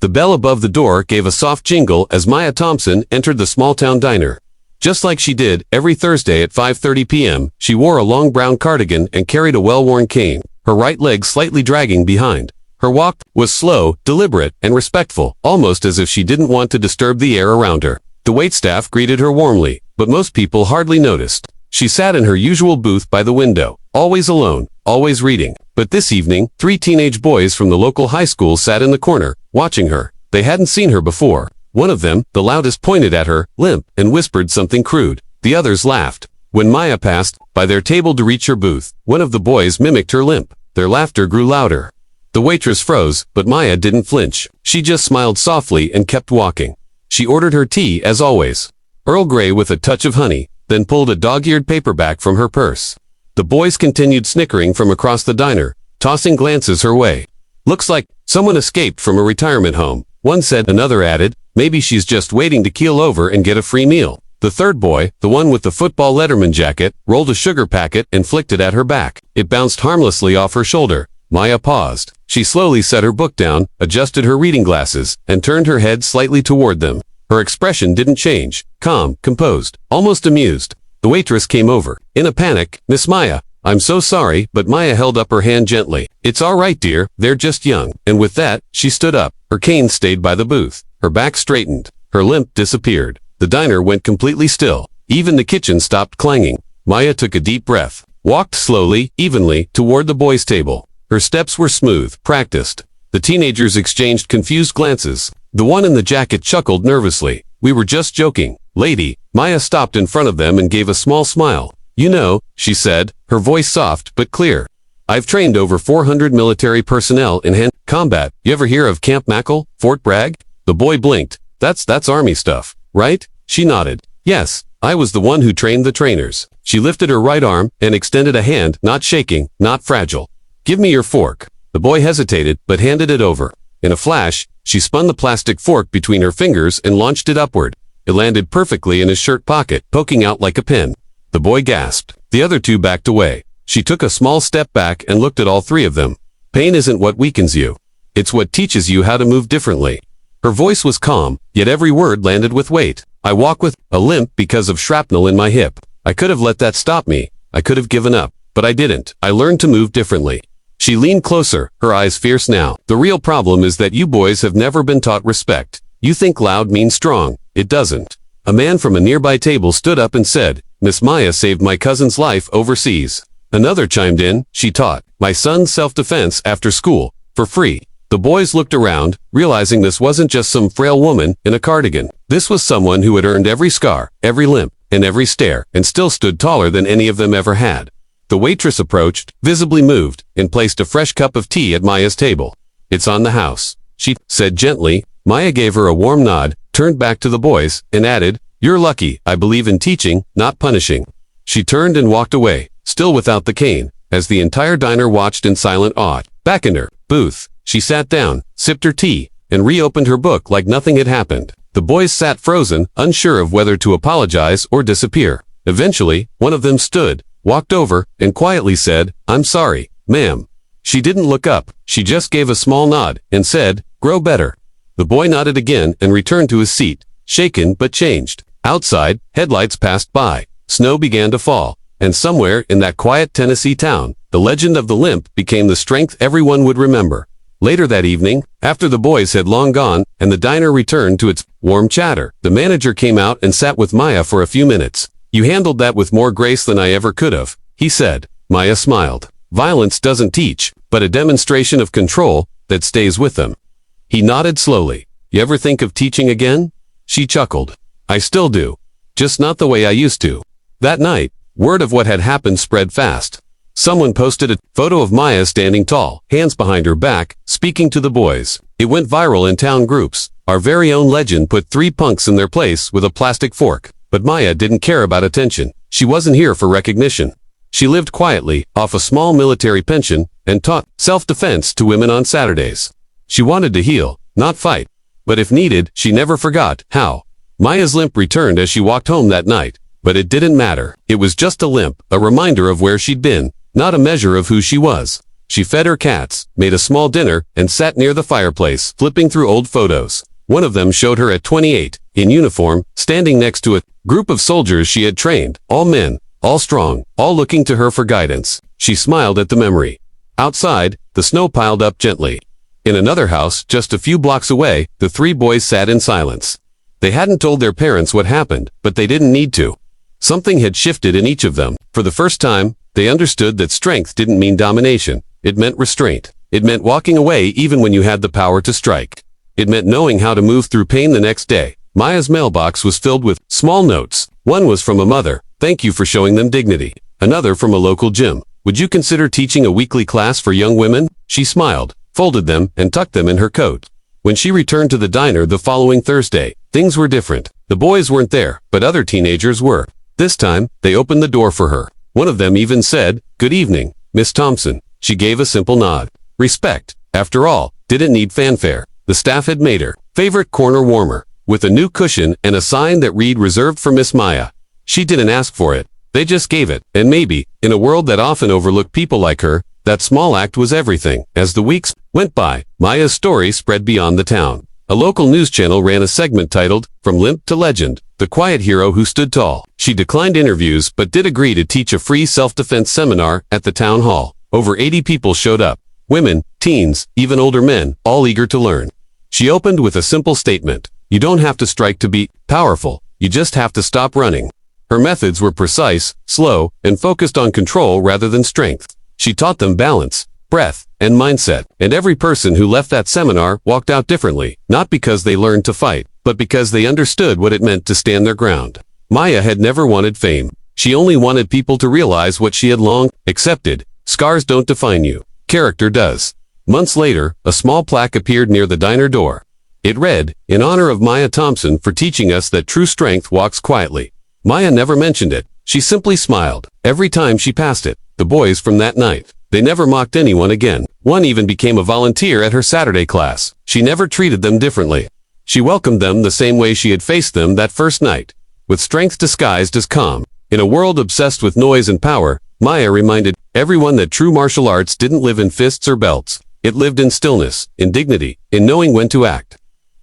The bell above the door gave a soft jingle as Maya Thompson entered the small-town diner. Just like she did every Thursday at 5:30 p.m., she wore a long brown cardigan and carried a well-worn cane, her right leg slightly dragging behind. Her walk was slow, deliberate, and respectful, almost as if she didn't want to disturb the air around her. The waitstaff greeted her warmly, but most people hardly noticed. She sat in her usual booth by the window, always alone, always reading. But this evening, 3 teenage boys from the local high school sat in the corner, watching her. They hadn't seen her before. One of them, the loudest, pointed at her, Limp, and whispered something crude. The others laughed. When Maya passed by their table to reach her booth, one of the boys mimicked her limp. Their laughter grew louder. The waitress froze, but Maya didn't flinch. She just smiled softly and kept walking. She ordered her tea as always, Earl Grey with a touch of honey, then pulled a dog-eared paperback from her purse. The boys continued snickering from across the diner, tossing glances her way. "Looks like someone escaped from a retirement home," one said. Another added, "Maybe she's just waiting to keel over and get a free meal." The third boy, the one with the football Letterman jacket, rolled a sugar packet and flicked it at her back. It bounced harmlessly off her shoulder. Maya paused. She slowly set her book down, adjusted her reading glasses, and turned her head slightly toward them. Her expression didn't change. Calm, composed, almost amused. The waitress came over. In a panic, "Miss Maya, I'm so sorry," but Maya held up her hand gently. "It's all right, dear, they're just young." And with that, she stood up. Her cane stayed by the booth. Her back straightened. Her limp disappeared. The diner went completely still. Even the kitchen stopped clanging. Maya took a deep breath, walked slowly, evenly, toward the boys' table. Her steps were smooth, practiced. The teenagers exchanged confused glances. The one in the jacket chuckled nervously. "We were just joking, lady." Maya stopped in front of them and gave a small smile. "You know," she said, her voice soft but clear, "I've trained over 400 military personnel in hand combat. You ever hear of Camp Mackle, Fort Bragg?" The boy blinked. That's Army stuff, right?" She nodded. "Yes, I was the one who trained the trainers." She lifted her right arm and extended a hand, not shaking, not fragile. "Give me your fork." The boy hesitated, but handed it over. In a flash, she spun the plastic fork between her fingers and launched it upward. It landed perfectly in his shirt pocket, poking out like a pin. The boy gasped. The other two backed away. She took a small step back and looked at all 3 of them. "Pain isn't what weakens you. It's what teaches you how to move differently." Her voice was calm, yet every word landed with weight. "I walk with a limp because of shrapnel in my hip. I could have let that stop me. I could have given up, but I didn't. I learned to move differently." She leaned closer, her eyes fierce now. "The real problem is that you boys have never been taught respect. You think loud means strong. It doesn't." A man from a nearby table stood up and said, "Miss Maya saved my cousin's life overseas." Another chimed in, "She taught my son's self-defense after school, for free." The boys looked around, realizing this wasn't just some frail woman in a cardigan. This was someone who had earned every scar, every limp, and every stare, and still stood taller than any of them ever had. The waitress approached, visibly moved, and placed a fresh cup of tea at Maya's table. "It's on the house," she said gently. Maya gave her a warm nod, turned back to the boys, and added, "You're lucky. I believe in teaching, not punishing." She turned and walked away, still without the cane, as the entire diner watched in silent awe. Back in her booth, she sat down, sipped her tea, and reopened her book like nothing had happened. The boys sat frozen, unsure of whether to apologize or disappear. Eventually, one of them stood, walked over, and quietly said, "I'm sorry, ma'am." She didn't look up. She just gave a small nod and said, "Grow better." The boy nodded again and returned to his seat, shaken but changed. Outside, headlights passed by. Snow began to fall, and somewhere in that quiet Tennessee town, the legend of the limp became the strength everyone would remember. Later that evening, after the boys had long gone and the diner returned to its warm chatter, the manager came out and sat with Maya for a few minutes. "You handled that with more grace than I ever could have," he said. Maya smiled. "Violence doesn't teach, but a demonstration of control that stays with them." He nodded slowly. "You ever think of teaching again?" She chuckled. "I still do. Just not the way I used to." That night, word of what had happened spread fast. Someone posted a photo of Maya standing tall, hands behind her back, speaking to the boys. It went viral in town groups. Our very own legend put 3 punks in their place with a plastic fork. But Maya didn't care about attention. She wasn't here for recognition. She lived quietly, off a small military pension, and taught self-defense to women on Saturdays. She wanted to heal, not fight. But if needed, she never forgot how. Maya's limp returned as she walked home that night. But it didn't matter. It was just a limp, a reminder of where she'd been, not a measure of who she was. She fed her cats, made a small dinner, and sat near the fireplace, flipping through old photos. One of them showed her at 28, in uniform, standing next to a group of soldiers she had trained, all men, all strong, all looking to her for guidance. She smiled at the memory. Outside, the snow piled up gently. In another house, just a few blocks away, the three boys sat in silence. They hadn't told their parents what happened, but they didn't need to. Something had shifted in each of them. For the first time, they understood that strength didn't mean domination. It meant restraint. It meant walking away even when you had the power to strike. It meant knowing how to move through pain the next day. Maya's mailbox was filled with small notes. One was from a mother. Thank you for showing them dignity. Another from a local gym. Would you consider teaching a weekly class for young women? She smiled, folded them, and tucked them in her coat. When she returned to the diner the following Thursday, things were different. The boys weren't there, but other teenagers were. This time, they opened the door for her. One of them even said, "Good evening, Miss Thompson." She gave a simple nod. Respect, after all, didn't need fanfare. The staff had made her favorite corner warmer, with a new cushion and a sign that read "Reserved for Miss Maya." She didn't ask for it. They just gave it, and maybe, in a world that often overlooked people like her, that small act was everything. As the weeks went by, Maya's story spread beyond the town. A local news channel ran a segment titled, "From Limp to Legend, the Quiet Hero Who Stood Tall." She declined interviews but did agree to teach a free self-defense seminar at the town hall. Over 80 people showed up. Women, teens, even older men, all eager to learn. She opened with a simple statement. You don't have to strike to be powerful. You just have to stop running. Her methods were precise, slow, and focused on control rather than strength. She taught them balance, breath, and mindset, and every person who left that seminar walked out differently, not because they learned to fight, but because they understood what it meant to stand their ground. Maya had never wanted fame. She only wanted people to realize what she had long accepted. Scars don't define you. Character does. Months later, a small plaque appeared near the diner door. It read, "In honor of Maya Thompson for teaching us that true strength walks quietly." Maya never mentioned it. She simply smiled every time she passed it. The boys from that night, they never mocked anyone again. One even became a volunteer at her Saturday class. She never treated them differently. She welcomed them the same way she had faced them that first night, with strength disguised as calm. In a world obsessed with noise and power, Maya reminded everyone that true martial arts didn't live in fists or belts. It lived in stillness, in dignity, in knowing when to act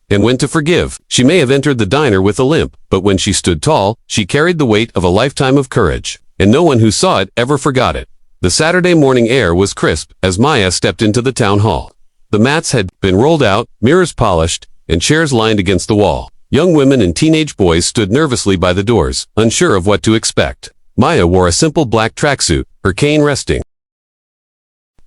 and when to forgive. She may have entered the diner with a limp, but when she stood tall, she carried the weight of a lifetime of courage, and no one who saw it ever forgot it. The Saturday morning air was crisp as Maya stepped into the town hall. The mats had been rolled out, mirrors polished, and chairs lined against the wall. Young women and teenage boys stood nervously by the doors, unsure of what to expect. Maya wore a simple black tracksuit, her cane resting.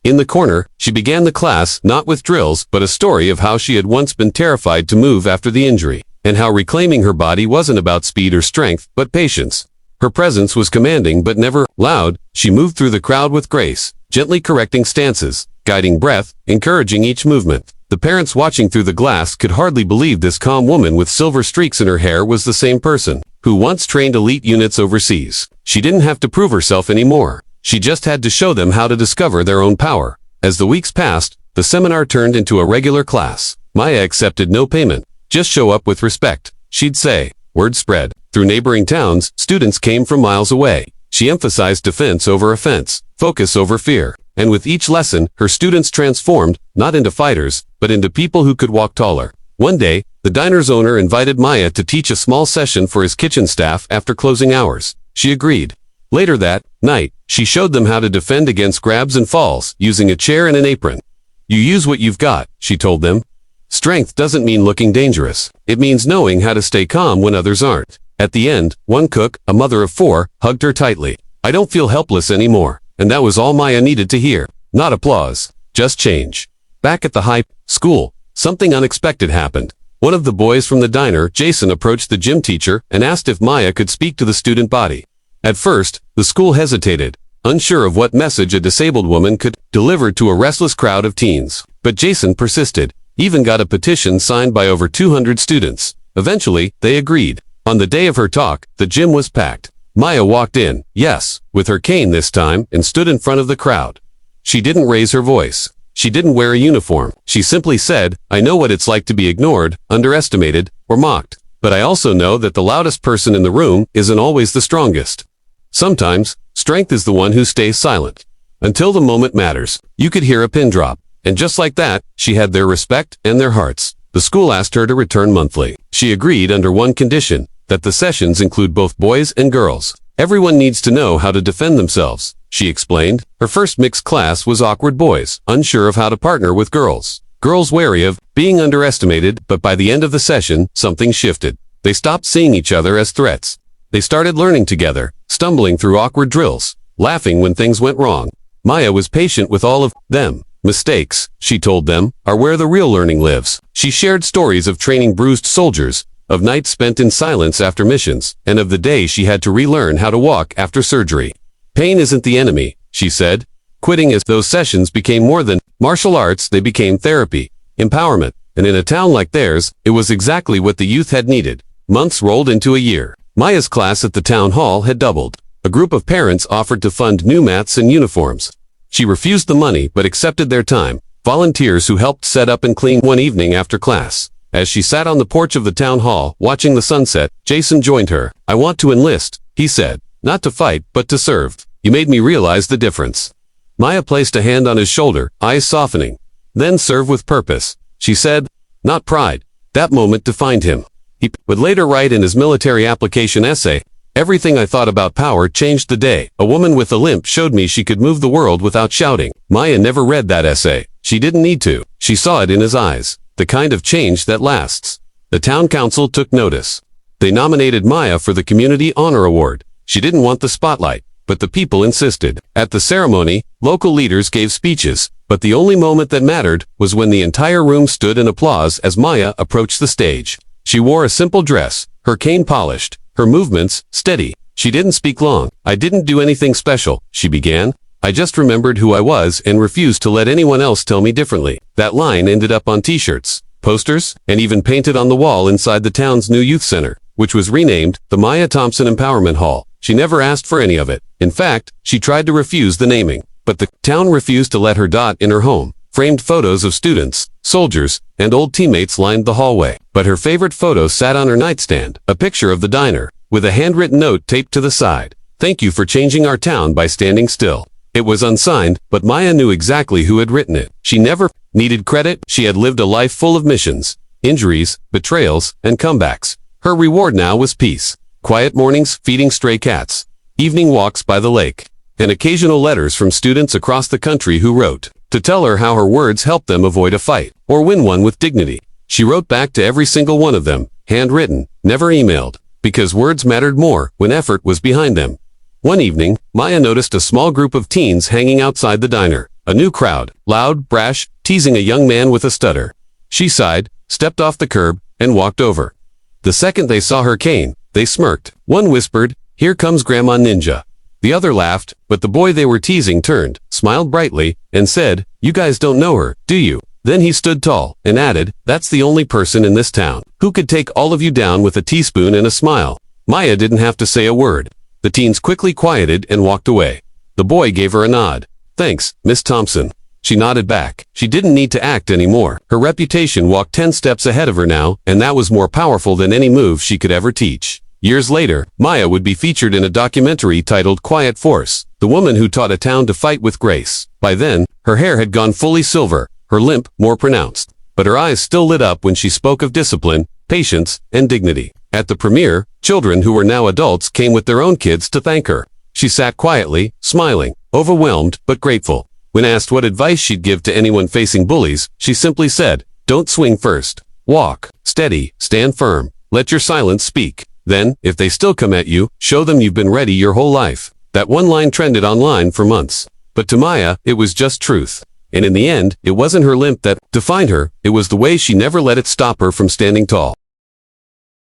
In the corner, she began the class not with drills but a story of how she had once been terrified to move after the injury, and how reclaiming her body wasn't about speed or strength, but patience. Her presence was commanding but never loud. She moved through the crowd with grace, gently correcting stances, guiding breath, encouraging each movement. The parents watching through the glass could hardly believe this calm woman with silver streaks in her hair was the same person who once trained elite units overseas. She didn't have to prove herself anymore. She just had to show them how to discover their own power. As the weeks passed, the seminar turned into a regular class. Maya accepted no payment. Just show up with respect, she'd say. Word spread. Through neighboring towns, students came from miles away. She emphasized defense over offense, focus over fear. And with each lesson, her students transformed, not into fighters, but into people who could walk taller. One day, the diner's owner invited Maya to teach a small session for his kitchen staff after closing hours. She agreed. Later that night, she showed them how to defend against grabs and falls, using a chair and an apron. You use what you've got, she told them. Strength doesn't mean looking dangerous. It means knowing how to stay calm when others aren't. At the end, one cook, a mother of 4, hugged her tightly. I don't feel helpless anymore. And that was all Maya needed to hear. Not applause, just change. Back at the high school, something unexpected happened. One of the boys from the diner, Jason, approached the gym teacher and asked if Maya could speak to the student body. At first, the school hesitated, unsure of what message a disabled woman could deliver to a restless crowd of teens. But Jason persisted, even got a petition signed by over 200 students. Eventually, they agreed. On the day of her talk, the gym was packed. Maya walked in, yes, with her cane this time, and stood in front of the crowd. She didn't raise her voice. She didn't wear a uniform. She simply said, I know what it's like to be ignored, underestimated, or mocked. But I also know that the loudest person in the room isn't always the strongest. Sometimes, strength is the one who stays silent. Until the moment matters, you could hear a pin drop. And just like that, she had their respect and their hearts. The school asked her to return monthly. She agreed under one condition, that the sessions include both boys and girls. Everyone needs to know how to defend themselves, she explained. Her first mixed class was awkward boys, unsure of how to partner with girls. Girls wary of being underestimated, but by the end of the session, something shifted. They stopped seeing each other as threats. They started learning together, stumbling through awkward drills, laughing when things went wrong. Maya was patient with all of them. Mistakes, she told them, are where the real learning lives. She shared stories of training bruised soldiers, of nights spent in silence after missions, and of the day she had to relearn how to walk after surgery. Pain isn't the enemy, she said. Quitting as those sessions became more than martial arts, they became therapy, empowerment, and in a town like theirs, it was exactly what the youth had needed. Months rolled into a year. Maya's class at the town hall had doubled. A group of parents offered to fund new mats and uniforms. She refused the money but accepted their time, volunteers who helped set up and clean one evening after class. As she sat on the porch of the town hall, watching the sunset, Jason joined her. I want to enlist, he said. Not to fight, but to serve. You made me realize the difference. Maya placed a hand on his shoulder, eyes softening. Then serve with purpose, she said. Not pride. That moment defined him. He would later write in his military application essay, everything I thought about power changed the day. A woman with a limp showed me she could move the world without shouting. Maya never read that essay. She didn't need to. She saw it in his eyes. The kind of change that lasts. The town council took notice. They nominated Maya for the Community Honor Award. She didn't want the spotlight, but the people insisted. At the ceremony, local leaders gave speeches, but the only moment that mattered was when the entire room stood in applause as Maya approached the stage. She wore a simple dress, her cane polished, her movements steady. She didn't speak long. I didn't do anything special, she began. I just remembered who I was and refused to let anyone else tell me differently. That line ended up on t-shirts, posters, and even painted on the wall inside the town's new youth center, which was renamed the Maya Thompson Empowerment Hall. She never asked for any of it. In fact, she tried to refuse the naming, but the town refused to let her dot in her home. Framed photos of students, soldiers, and old teammates lined the hallway. But her favorite photo sat on her nightstand, a picture of the diner, with a handwritten note taped to the side. Thank you for changing our town by standing still. It was unsigned, but Maya knew exactly who had written it. She never needed credit. She had lived a life full of missions, injuries, betrayals, and comebacks. Her reward now was peace. Quiet mornings feeding stray cats, evening walks by the lake, and occasional letters from students across the country who wrote to tell her how her words helped them avoid a fight or win one with dignity. She wrote back to every single one of them, handwritten, never emailed, because words mattered more when effort was behind them. One evening, Maya noticed a small group of teens hanging outside the diner. A new crowd, loud, brash, teasing a young man with a stutter. She sighed, stepped off the curb, and walked over. The second they saw her cane, they smirked. One whispered, "Here comes Grandma Ninja." The other laughed, but the boy they were teasing turned, smiled brightly, and said, "You guys don't know her, do you?" Then he stood tall, and added, "That's the only person in this town who could take all of you down with a teaspoon and a smile." Maya didn't have to say a word. The teens quickly quieted and walked away. The boy gave her a nod. "Thanks, Miss Thompson." She nodded back. She didn't need to act anymore. Her reputation walked 10 steps ahead of her now, and that was more powerful than any move she could ever teach. Years later, Maya would be featured in a documentary titled Quiet Force, the woman who taught a town to fight with grace. By then, her hair had gone fully silver, her limp more pronounced, but her eyes still lit up when she spoke of discipline, patience, and dignity. At the premiere, children who were now adults came with their own kids to thank her. She sat quietly, smiling, overwhelmed but grateful. When asked what advice she'd give to anyone facing bullies, she simply said, "Don't swing first. Walk, steady, stand firm, let your silence speak. Then, if they still come at you, show them you've been ready your whole life." That one line trended online for months. But to Maya, it was just truth. And in the end, it wasn't her limp that defined her, it was the way she never let it stop her from standing tall.